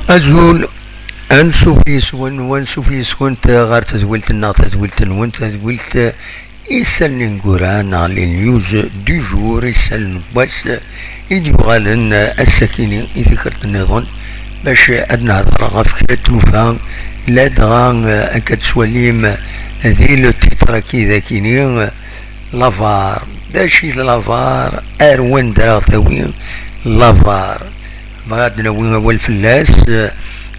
أزول أنسو في سكون غار تزولت النا تزولت الون تزولت يسال نقران على النيوز دو جور يسال بس يدي غالن السكيني يذكرت النظام باش أدنى هضرة غفكرة توفا لا دغان أكتسوليم ذي لو تيترا كي ذاكيني لافار داشي لافار أروان دراغتاوين لافار بغادنا وين هو الفلاس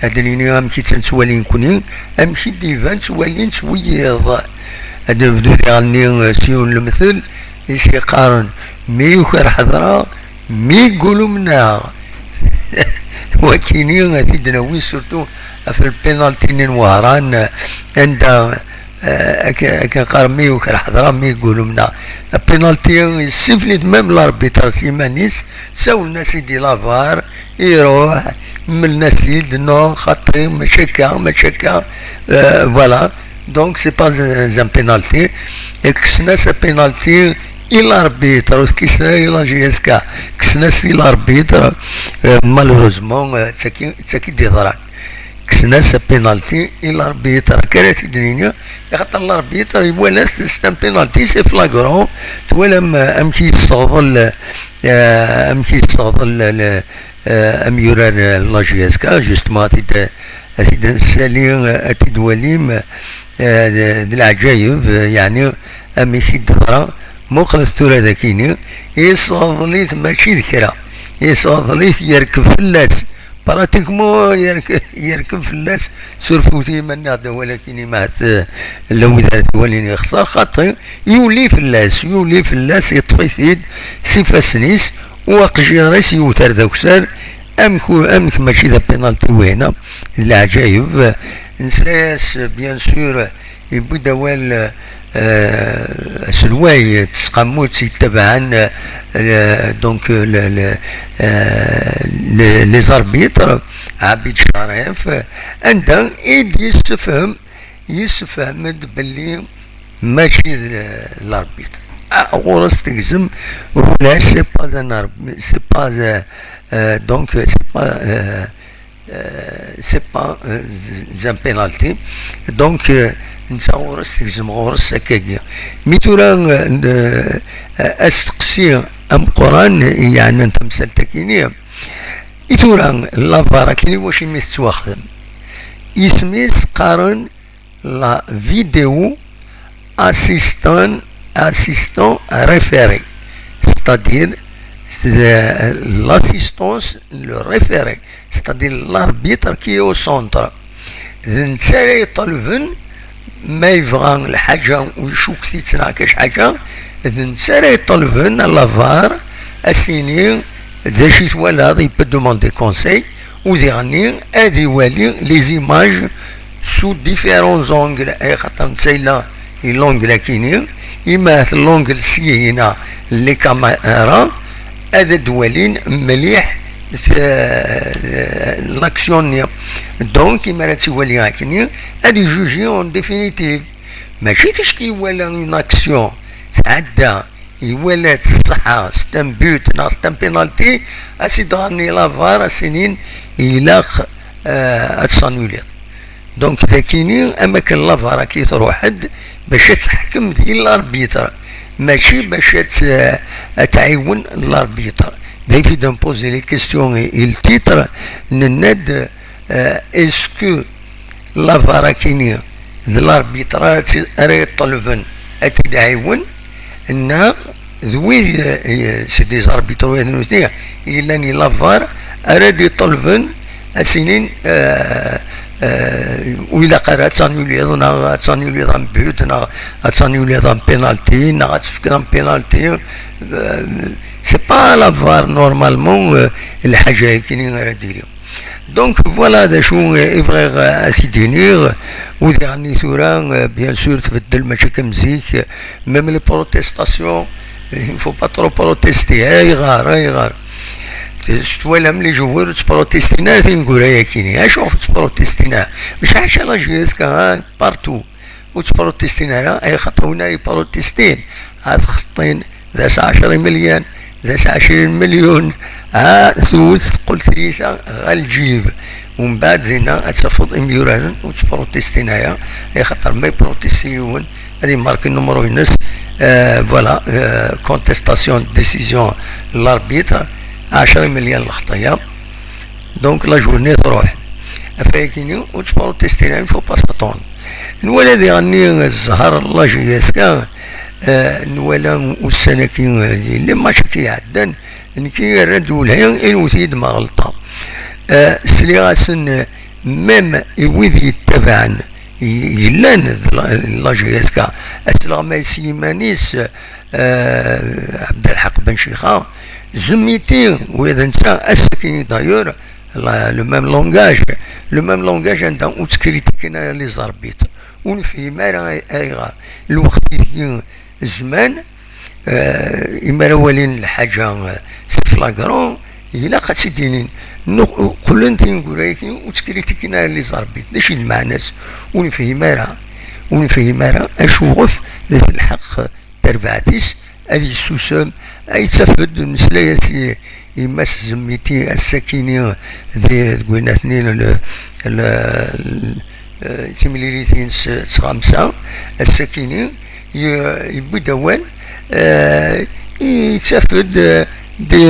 هادنيني أمشي تنسوالين كونين أمشي ديفان سوالين سويض هادا بدو ديالني سيون المثل يسي قارن مي وخر حضرا مي يقولوا منا وكينين هادينا وين سورتو في البينالتي وهران عند كان قارن مي وخر حضرا مي يقولوا منا البينالتي سيفليت ميم لاربيتر سيمانيس ساو الناس يدي لافار يروح من الناس يدنو خاطري مشكا فوالا دونك سي با ان بينالتي كسنا سا بينالتي الاربيتر كسنا لا جي اس كا كسنا سي الاربيتر مالوروزمون تساكي دي ضرا كسنا سا بينالتي الاربيتر كانت الدنيا خاطر الاربيتر يبغى سي بينالتي سي فلاغرون تولا امشي يستغفل أميوران لا جي اس كا جوستمون أتيد سالي أتيد وليم العجايب يعني أمشي دغرا مخلص تورا ذاكيني يصغليت ماشي ذكرى يصغليت يركب في اللاس براتيكمون يركب في اللاس سورفوتي من هذا ولكن مات لو دارت وليني يخسر خاطر يولي في اللاس يطفي ثيد سيفاسنيس وقجيريس يوتر داكسار امك ماشي ذا بينالتي وهنا العجايب نسلاس بيان سور يبدا وال سلواي تسقموت يتبعن دونك لي زاربيتر عبيد شريف عندها ايد يسفهم باللي ماشي الاربيتر غورس تجزم ولا سي با ان سي با دونك سي با زان بينالتي دونك نتا غورس تجزم غورس هكاكيا مي تورا استقسي ام قران يعني انت مسلتكيني تورا لافارا كيني واش يمستواخدم يسميس قارن لا فيديو assistant référé, c'est-à-dire l'assistance, le référé, c'est-à-dire l'arbitre qui est au centre. نتسالي طلبن ما يبغى الحاجة ويشوك تيتسرع كاش حاجة نتسالي طلبن لافار السيني ذا شي تولا هذا يبا دوموندي كونساي وذيغني هادي والي لي زيماج سو ديفيرون زونغل اي خاطر نتسايلا لونغلا كيني إما اللونغل سي هنا لي كاميرا هذا دوالين مليح لاكسيون دونك إما راه تولي هاكني هادي جوجي اون ديفينيتيف ماشي تشكي ولا اون اكسيون تعدى يولات الصحة ستان بوت نا ستان بينالتي اسيد غاني لافار اسنين إلاق اتسانولير دونك ذاكيني اما كان لافار كي تروحد باش تحكم ديال الاربيتر ماشي باش تعاون الاربيتر دايفي دنبوزي لي كيستيون التيتر نناد اسكو لافارا كيني الاربيتر راه طلبن اتدعون ان ذوي سي دي زاربيتر وين إلاني لافار اراد يطلبن السنين وإلا قرأت تانيولي نا تانيولي ضم بيوت نا تانيولي ضم بينالتي نا تفكر بينالتي سي با لافار نورمالمون الحاجة كيني غير ديري دونك فوالا هذا شو يبغي اسيدينيغ وديعني ثورا بيان سور تبدل ماشي كمزيك ميم لي بروتيستاسيون يفو با ترو بروتيستي يغار ولا ملي جوار تبروتيستينا تنقول يا كيني اشوف تبروتيستينا مش عايشه لا جيسكا بارتو وتبروتيستينا لا اي خطونا يبروتيستين هاد خطين ذا 10 مليون ذا 20 مليون ثوث قلت ليسا غالجيب ومن بعد هنا تفض اميوران وتبروتيستي هنايا خاطر ما يبروتيستيون هذه مارك النمرو ينس فوالا كونتيستاسيون ديسيزيون لاربيتر 10 مليون الخطيه دونك لا جورني تروح فايكيني وتبروتيستي هنا فو با ساتون الولد يعني الزهر الله جياسكا نوالا والسناكين اللي ماشي كيعدن كي ردوا لها الوثيد ما غلطه سليغاسن ميم ويد يتبعن يلان لا جياسكا اسلام سيمانيس عبد الحق بن شيخه زميتي واذا نسى السكين دايور لو ميم لونغاج عندها وتكريتيكنا لي زاربيت ونفهم راه الوقت الزمان إما ولين الحاجة سي فلاكرون إلا قد سيدينين كلن تنقول هيك وتكريتيكنا لي زاربيت داش المعناس ونفهم راه أشوف ذات الحق تربعتيس هذه السوسم أي تفد مسلايا يمس زميتي السكيني ذي قلنا اثنين تمليليتين خمسة السكيني يبدا وين يتفد دي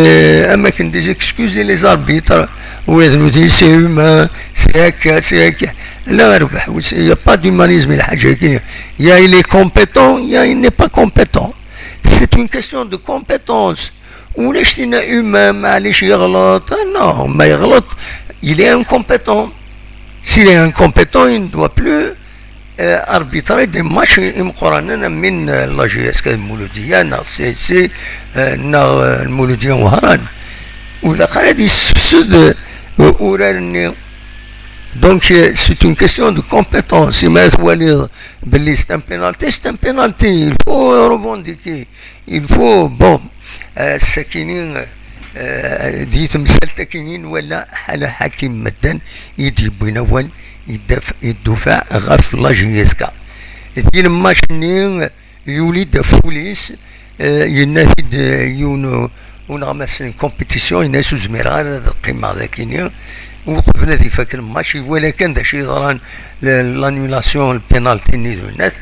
اماكن دي اكسكوزي لي زاربيتر ويذنو دي سي هما سي هكا لا ربح يا با ديمانيزم الحاجه كي يا il est compétent يا il n'est pas compétent c'est une question de compétence ولاش لينا هما معليش يغلط نو ما يغلط il est incompétent s'il est incompétent il ne doit plus arbitrer des matchs مقارنة من لا جي اس كا المولودية نا سي سي نا المولودية وهران ولا قاعد يسفسد وراني دونك سي اون كيستيون دو كومبيتونس ما تولي باللي ستان بينالتي il faut revendiquer il faut bon الساكنين ديت مسلتكينين ولا حال حاكم مدن يدي بنوان يدفع غف لا جيسكا دي لما شني يولد فوليس ينافد يونو ونغمس كومبيتيسيون يناسو زميران القيمة ذاكيني وقفنا ذي فاكر الماتشي ولكن دا شي ضران لانيولاسيون البينالتي نيدو الناس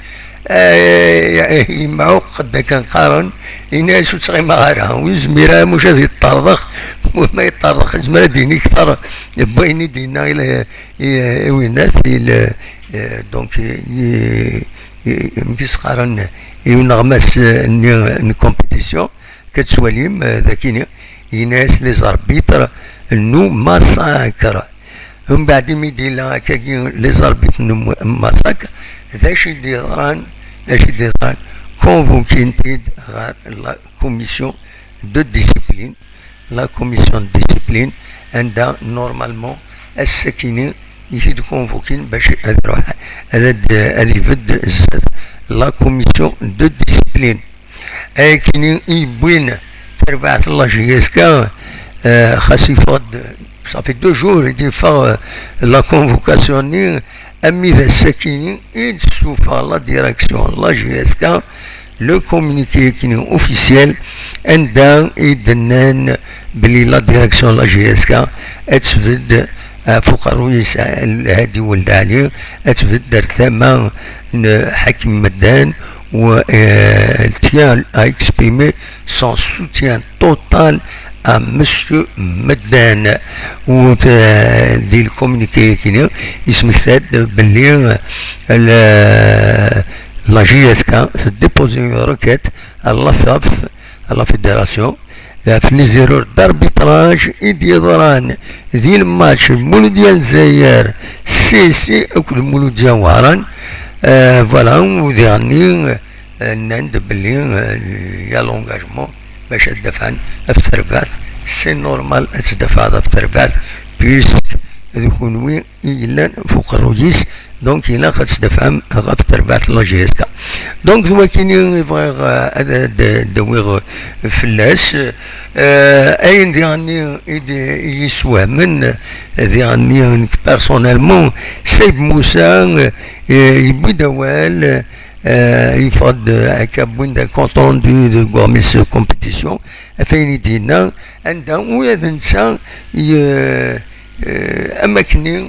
يمعو قد كان قارن يناسو تغيما غارها وزميرا مش هذي يطرضخ وما يطرضخ زميرا ديني كثر بيني دينا الى وينات دونك مكيس قارن ينغمس كومبيتيسيون كتسواليم ذاكيني يناس لي زاربيتر نو ماساكر هم بعد ميدي لا كاين لي زاربيت نو ماساكر ذاش يديران convoqué la commission de discipline. La commission de discipline عندها normalement السكينين يفيد convoquer باش يروح اللي يفد الزاد la commission de discipline. كاين يبين تربعة الله جيسكا خاص يفض ça fait 2 jours il dit faire la convocation أمير السكيني il souffre la direction la GSK le communiqué qui est officiel عندها يدنان بلي لا ديريكسيون لا GSK اتفد فوق الرئيس هادي ولد عليه اتفد دار ثما حكم مدان و tient à exprimer son soutien total à Monsieur Medan ou دي الكومونيكي كينا يسمح باللي لا جي اس كا ديبوزي روكيت على لا فيدراسيون في لي زيرور داربيتراج يديران ذي الماتش المولوديا الجزائر سي او المولوديا وهران فوالا وديرني نند باللي يا لونغاجمون باش تدفع في التربات سي نورمال تدفع في التربات بيسك يكون وين إلا فوق الرئيس دونك إلا خد تدفع في التربات لا جي اس كا دونك هو كاين يبغي دويغ فلاس أين ديالني يسوى من ديالني بيرسونيلمون سيد موسى يبي دوال يفض هكا بوين كونت روندو دو غوميس كومبيتيسيون فين يدينا عندها ويا نسى اماكني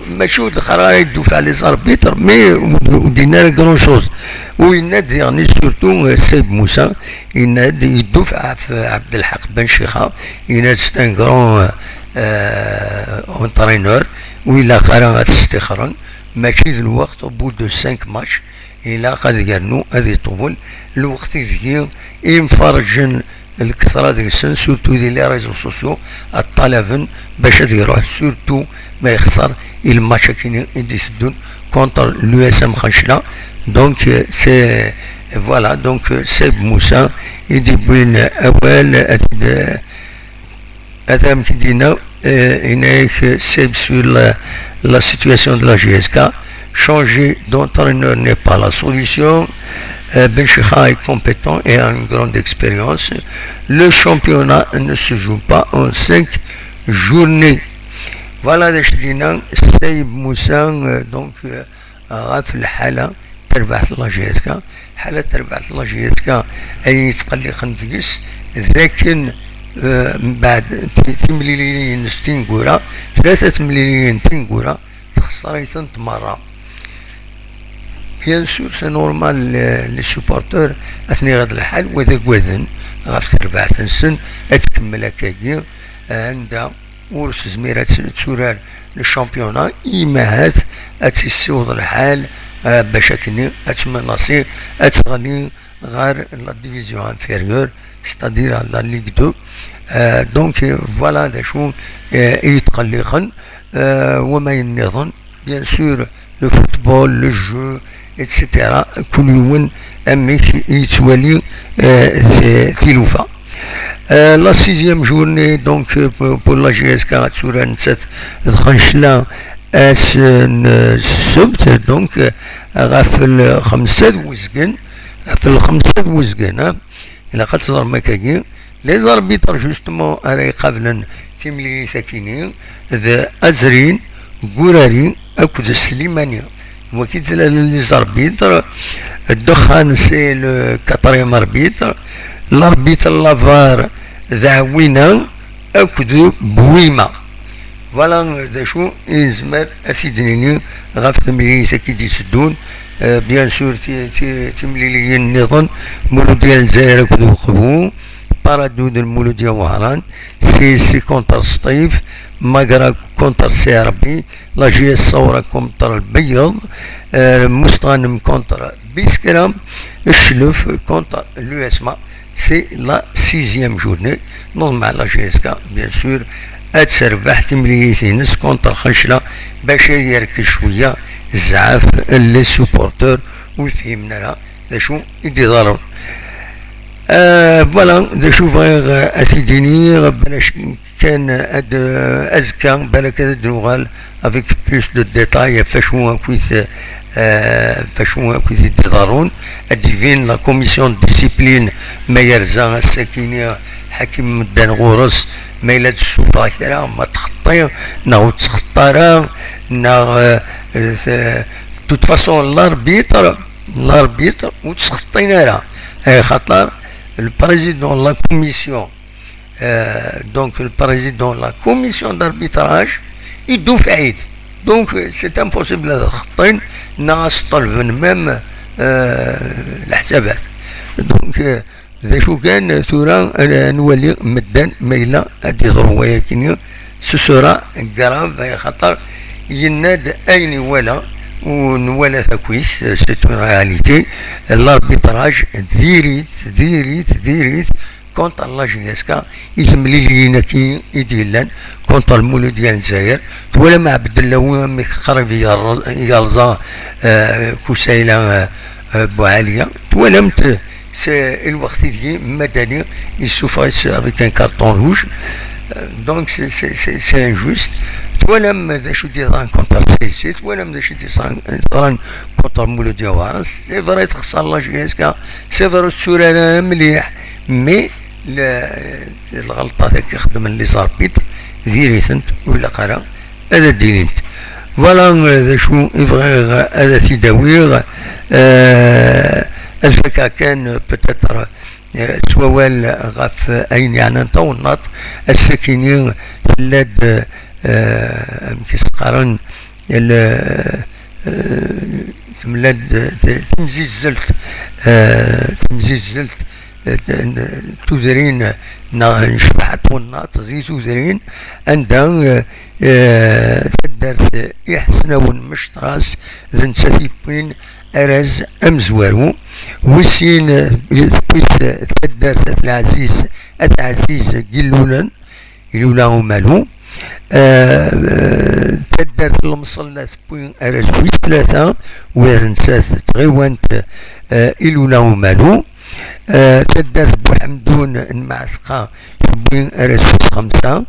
ماشي ود الاخرى يدوف على لي زاربيتر مي ودينا كرون شوز ويناد يعني سورتو السيد موسى يناد يدوف في عبد الحق بن شيخه يناد ستان كرون اونترينور وإلا قرا تستخرن ماشي الوقت بو دو 5 ماتش إلا قد قالنو هذه طول الوقت يزير ينفرجن الكثرة ديال السن سورتو ديال لي ريزو سوسيو الطلبن باش يروح سورتو ما يخسر الماتش كاين يديسدون كونتر لو اس ام خنشلا دونك سي فوالا دونك سيد موسى يدي بين اول هذا متدينا هناك سيد سور la situation de la GSK. Changer d'entraîneur n'est pas la solution. Ben Chikha est compétent et a une grande expérience. Le championnat ne se joue pas en 5 journées. Voilà les ch'dina Saïb Moussa donc غاف الحالة تربحت لا جي اس كا حالة تربحت لا جي اس كا أي تقلي خنفقس لكن من بعد 3 مليون 60 كورة 3 مليون 200 كورة تخسريت مرة. بيان سور سي نورمال لي سوبورتور اثني غاد الحال وذاك وذن غاف تربع تنسن اتكمل هكاكي عندها ورث زميرة تسورار للشامبيونا إما هات اتسيوض الحال باش كني اتمناصي اتغني غير لا ديفيزيون انفيريور ستادير لا ليغ 2 دونك فوالا دا شو يتقلقن وما ينظن بيان سور لو فوتبول لو جو اتسيتيرا كل يوم اميك يتوالي تيلوفا. لا سيزيام جورني دونك بور لا جي اس كا تسورا نسات دخنشلا اس السبت دونك غاف الخمسة وزقن في الخمسة وزقن إلا قد تظهر مكاكي لي زاربيتر جوستمون راهي قابلا تيملي ساكنين ذا أزرين قراري أكد السليمانية وكيت لي زاربيتر الدخان سي لو كاتريام اربيتر الاربيتر لافار ذا وينا أكد بويما فوالا ذا شو يزمر أسيدنيني غاف تملي ساكي يسدون بيان سور تملي لي النظام مولو ديال الجزائر أكدو خبو بارادود المولو ديال وهران سي كونتر سطيف ماغرا كونتر سي عربي لا جي اس صورة كونتر البيض مستغنم كونتر بيسكرام الشلوف كونتر لو اسما سي لا سيزيام جورني نظم على جي اس كا بيان سور اتسربح تمليتي نس كونتر خنشلة باش يركز شوية زعاف لي سوبورتور ويفهمنا لها دا شو يدي ضرر. فوالا دا شو فغير اسيديني بلاش كان ازكى بالك النغال افيك بلوس دو ديتاي فاشو كويس فاشو كويس يدارون اديفين لا كوميسيون ديسيبلين ما يرزا الساكينيه حكيم مدان غورس ما يلاد السوفا كرا ما تخطي ناو تخطرا نا توت فاسون لاربيتر وتسخطينا لها خاطر البريزيدون لا كوميسيون donc le président de la commission d'arbitrage يدو في عيد donc c'est impossible هذا الخطين ناس طلبن ميم الحسابات donc ذا شو كان ثورا نولي مدان ميلا هادي ضرورية كينيا سوسورا كراف خاطر يناد اين ولا ونولا كويس سي اون رياليتي الاربيتراج ديريت كونتر لا جينيسكا يتملي لينا كي يديلان كونتر المولو ديال الجزائر ولا مع عبد الله مي قريب يالزا كوسايله بوعاليه تولمت سي الوقت ديال مدني يسوفايس افيك ان كارطون روج دونك سي انجوست تولم ذا شو ديال كونتر سيسيت ولم ذا شو ديال كونتر مولو ديال وارس سي فري تخسر لا جيسكا سي فري السورة مليح مي الغلطة ذاك يخدم اللي زاربيت ديريتنت ولا قرا هذا ديرينت فوالا ذا شو يبغي هذا تيداوير الفكا كان بتاتر سوال غف أين يعني نطونط الساكنين في اللاد كيسقرن تملاد تمزيزلت تمزيزلت تودرين نشبحت وناط زي تودرين عندها تدرت إحسنون مشتراس ذن ساتيبين أرز أمزوارو وسين بيت تدرت العزيز قلولا ومالو تدرت المصلات بوين أرز ويثلاثة وذنسات تغيوانت إلولا ومالو تدرت بوحمدون المعثقة بوين أرز خمسة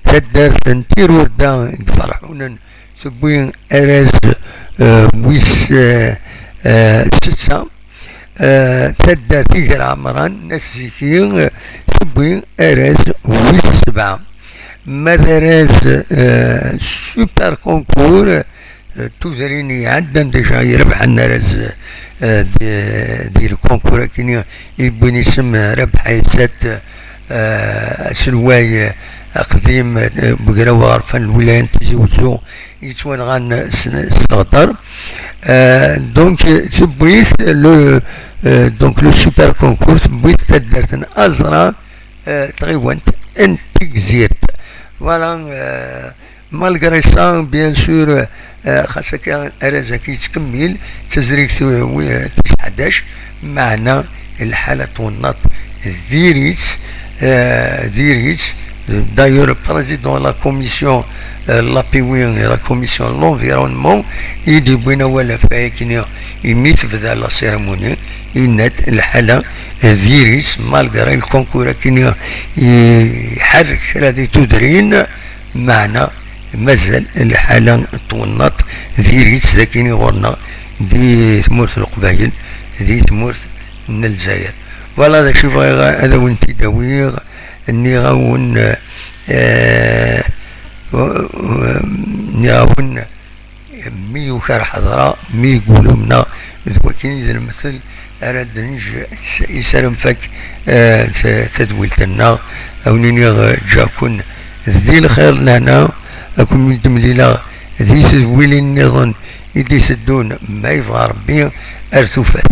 تدرت نتير وردا فرحونا بوين أرز ويس ستة تدرت إيجر عمران نسيكين بوين أرز ويس سبعة مدرز سوبر كونكور تودريني عدا ديجا يربح النرز دي الكونكور كيني يبون اسم ربح يسات سلواي قديم بقراو غرفان الولايات تزوزو يتوان غان سنغدر دونك تبويث لو دونك لو سوبر كونكور تبويث تدرتن أزرا تغيوانت انتكزيت فوالا مالغري سا بيان سور خاصك أرزاكي تكمل تزريك 19 معنا الحالة والنط ديريت d'ailleurs président de la commission l'APWIN la commission de l'environnement يدي بينا ولا فايكني يميت في لا سيرموني ينات الحالة ديريت مالغري الكونكور كني يحرك هذه تدرين معنا مازال الحالة تونط ديريت ذاكيني غورنا دي تمورت القبائل دي تمورت من الجزائر ولا داك شوف هذا وانت داويغ اني غاون نياون مي وكار حضرة مي يقولوا منا ذوكين المثل أراد نج يسلم فك تدويلتنا أو نيغ جاكون ذي الخير لنا أكون من تمليلا ذي تدويل النظام يدي سدون ما يبغى ربي أرثوفات